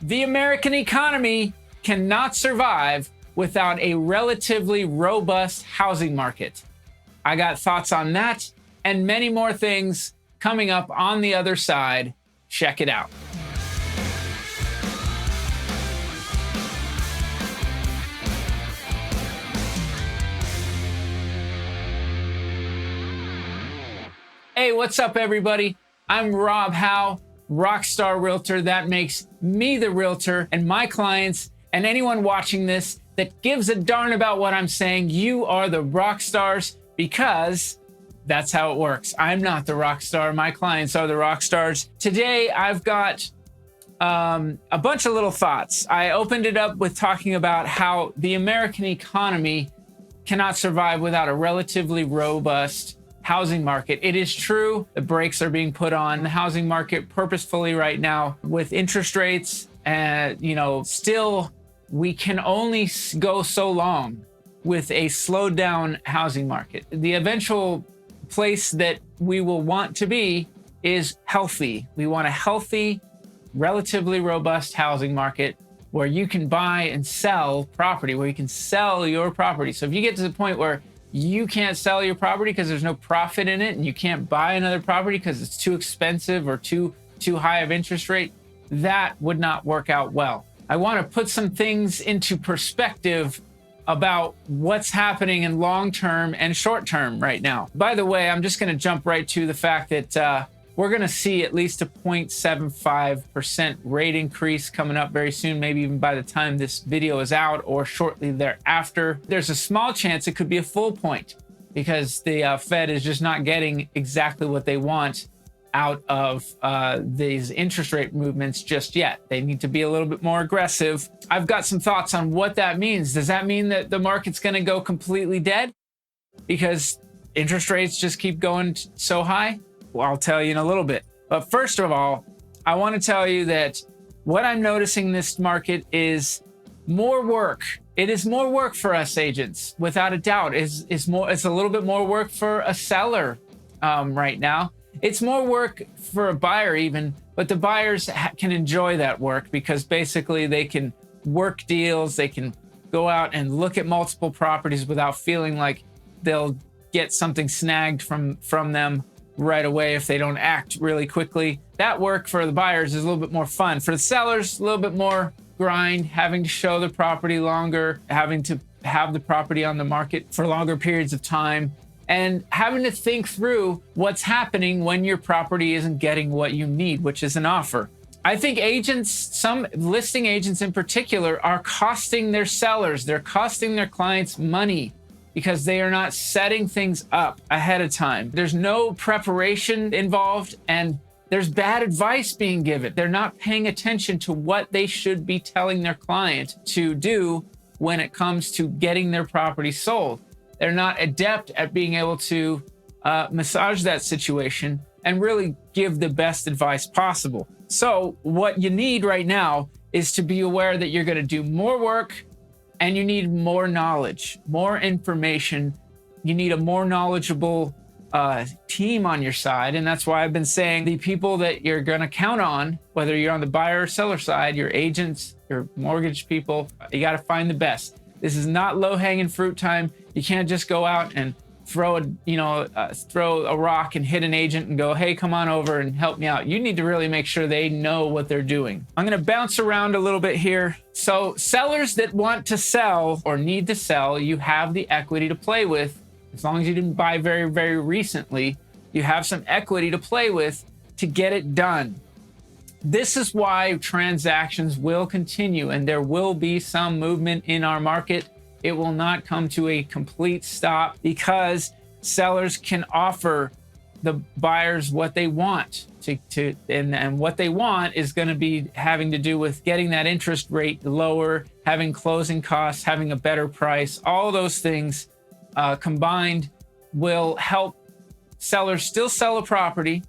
The American economy cannot survive without a relatively robust housing market. I got thoughts on that and many more things coming up on the other side. Check it out. Hey, what's up, everybody? I'm Rob Hau, Rockstar Realtor. That makes me the realtor, and my clients and anyone watching this that gives a darn about what I'm saying, you are the rock stars, because that's how it works. I'm not the rock star. My clients are the rock stars. Today, I've got a bunch of little thoughts. I opened it up with talking about how the American economy cannot survive without a relatively robust housing market. It is true, the brakes are being put on the housing market purposefully right now with interest rates, and still we can only go so long with a slowed down housing market. The eventual place that we will want to be is healthy. We want a healthy, relatively robust housing market where you can buy and sell property, where you can sell your property. So if you get to the point where you can't sell your property because there's no profit in it, and you can't buy another property because it's too expensive or too high of interest rate, that would not work out well. I want to put some things into perspective about what's happening in long-term and short-term right now. By the way, I'm just going to jump right to the fact that we're going to see at least a 0.75% rate increase coming up very soon, maybe even by the time this video is out or shortly thereafter. There's a small chance it could be a full point because the Fed is just not getting exactly what they want out of these interest rate movements just yet. They need to be a little bit more aggressive. I've got some thoughts on what that means. Does that mean that the market's going to go completely dead because interest rates just keep going so high? Well, I'll tell you in a little bit. But first of all, I want to tell you that what I'm noticing in this market is more work. It is more work for us agents, without a doubt. It's a little bit more work for a seller right now. It's more work for a buyer even, but the buyers can enjoy that work because basically they can work deals. They can go out and look at multiple properties without feeling like they'll get something snagged from them right away if they don't act really quickly. That work for the buyers is a little bit more fun. For the sellers, a little bit more grind, having to show the property longer, having to have the property on the market for longer periods of time, and having to think through what's happening when your property isn't getting what you need, which is an offer. I think agents, some listing agents in particular, are costing their sellers, they're costing their clients money, because they are not setting things up ahead of time. There's no preparation involved, and there's bad advice being given. They're not paying attention to what they should be telling their client to do when it comes to getting their property sold. They're not adept at being able to massage that situation and really give the best advice possible. So what you need right now is to be aware that you're gonna do more work, and you need more knowledge, more information. You need a more knowledgeable team on your side. And that's why I've been saying the people that you're gonna count on, whether you're on the buyer or seller side, your agents, your mortgage people, you gotta find the best. This is not low-hanging fruit time. You can't just go out and throw a rock and hit an agent and go, hey, come on over and help me out. You need to really make sure they know what they're doing. I'm gonna bounce around a little bit here. So sellers that want to sell or need to sell, you have the equity to play with. As long as you didn't buy very, very recently, you have some equity to play with to get it done. This is why transactions will continue, and there will be some movement in our market. It will not come to a complete stop because sellers can offer the buyers what they want and what they want is going to be having to do with getting that interest rate lower, having closing costs, having a better price. All those things combined will help sellers still sell a property,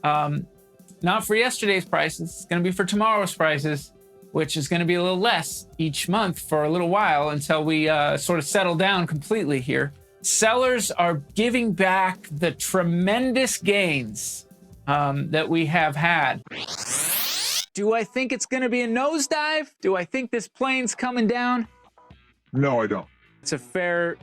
not for yesterday's prices. It's going to be for tomorrow's prices, which is going to be a little less each month for a little while until we sort of settle down completely here. Sellers are giving back the tremendous gains that we have had. Do I think it's going to be a nosedive? Do I think this plane's coming down? No, I don't. It's a fair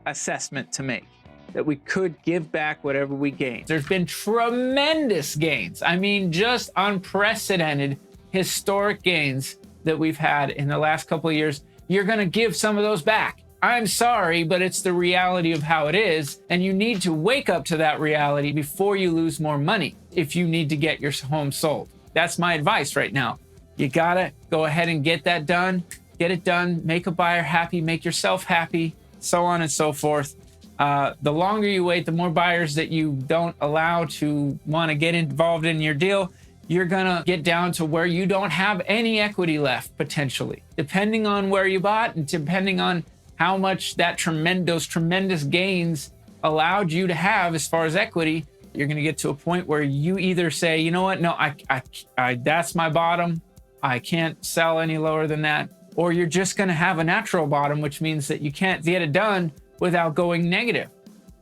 assessment to make that we could give back whatever we gain. There's been tremendous gains. I mean, just unprecedented historic gains that we've had in the last couple of years. You're going to give some of those back. I'm sorry, but it's the reality of how it is. And you need to wake up to that reality before you lose more money if you need to get your home sold. That's my advice right now. You gotta go ahead and get that done. Get it done. Make a buyer happy. Make yourself happy. So on and so forth. The longer you wait, the more buyers that you don't allow to want to get involved in your deal, you're gonna get down to where you don't have any equity left, potentially. Depending on where you bought and depending on how much those tremendous gains allowed you to have as far as equity, you're gonna get to a point where you either say, you know what, no, I that's my bottom. I can't sell any lower than that. Or you're just gonna have a natural bottom, which means that you can't get it done without going negative.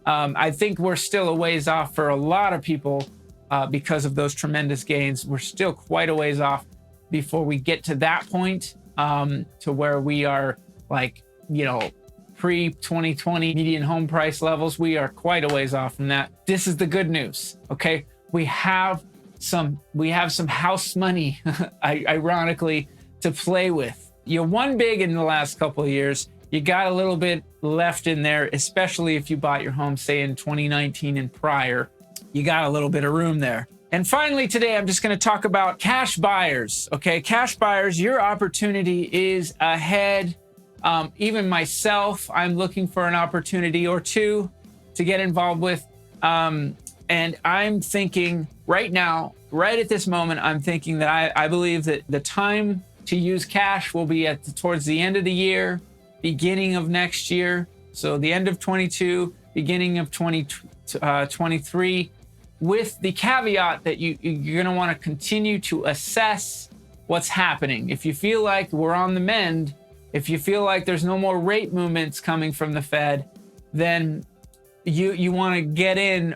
I think we're still a ways off for a lot of people because of those tremendous gains. We're still quite a ways off before we get to that point, to where we are like, you know, pre-2020 median home price levels. We are quite a ways off from that. This is the good news, okay? We have some house money, ironically, to play with. You won big in the last couple of years. You got a little bit left in there, especially if you bought your home, say, in 2019 and prior. You got a little bit of room there. And finally, today, I'm just going to talk about cash buyers, okay? Cash buyers, your opportunity is ahead. Even myself, I'm looking for an opportunity or two to get involved with. And I'm thinking right now, right at this moment, I'm thinking that I believe that the time to use cash will be towards the end of the year, beginning of next year. So the end of 22, beginning of 2023, with the caveat that you're going to want to continue to assess what's happening. If you feel like we're on the mend, if you feel like there's no more rate movements coming from the Fed, then you want to get in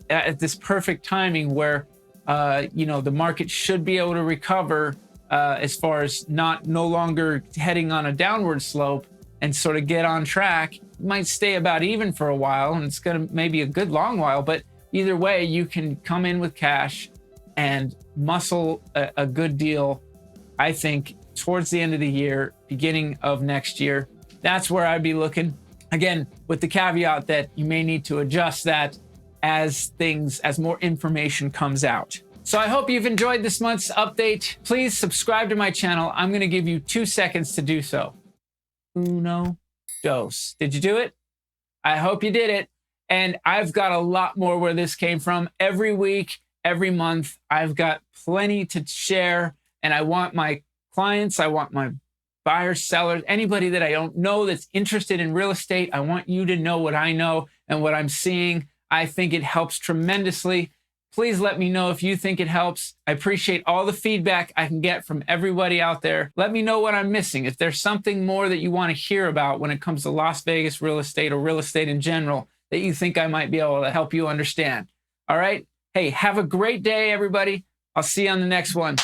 at this perfect timing where the market should be able to recover as far as no longer heading on a downward slope and sort of get on track. It might stay about even for a while, and it's going to maybe a good long while, but either way, you can come in with cash and muscle a good deal, I think, towards the end of the year, beginning of next year. That's where I'd be looking. Again, with the caveat that you may need to adjust that as more information comes out. So I hope you've enjoyed this month's update. Please subscribe to my channel. I'm going to give you 2 seconds to do so. Uno, dos. Did you do it? I hope you did it. And I've got a lot more where this came from. Every week, every month, I've got plenty to share. And I want my clients, I want my buyers, sellers, anybody that I don't know that's interested in real estate, I want you to know what I know and what I'm seeing. I think it helps tremendously. Please let me know if you think it helps. I appreciate all the feedback I can get from everybody out there. Let me know what I'm missing. If there's something more that you want to hear about when it comes to Las Vegas real estate or real estate in general that you think I might be able to help you understand. All right? Hey, have a great day, everybody. I'll see you on the next one.